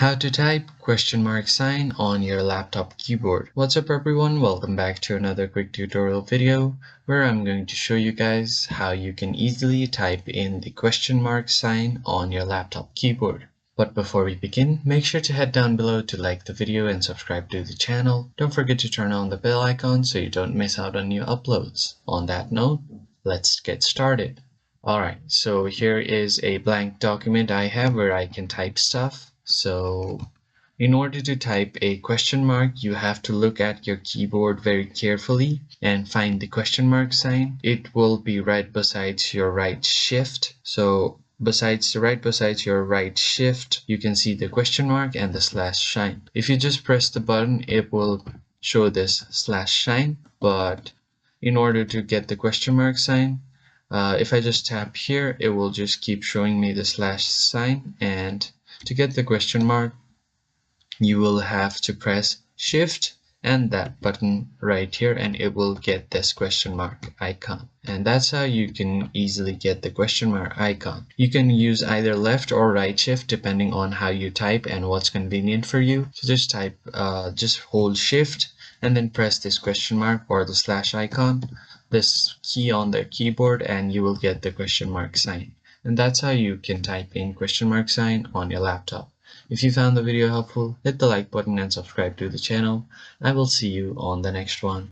How to type question mark sign on your laptop keyboard. What's up everyone, welcome back to another quick tutorial video where I'm going to show you guys how you can easily type in the question mark sign on your laptop keyboard. But before we begin, make sure to head down below to like the video and subscribe to the channel. Don't forget to turn on the bell icon so you don't miss out on new uploads. On that note, let's get started. Alright, so here is a blank document I have where I can type stuff. So in order to type a question mark, you have to look at your keyboard very carefully and find the question mark sign. It will be right beside your right shift. So right beside your right shift, you can see the question mark and the slash sign. If you just press the button, it will show this slash sign. But in order to get the question mark sign, if I just tap here, it will just keep showing me the slash sign, and to get the question mark, you will have to press shift and that button right here and it will get this question mark icon. And that's how you can easily get the question mark icon. You can use either left or right shift depending on how you type and what's convenient for you. So just hold shift and then press this question mark or the slash icon, this key on the keyboard, and you will get the question mark sign. And that's how you can type in question mark sign on your laptop. If you found the video helpful, hit the like button and subscribe to the channel. I will see you on the next one.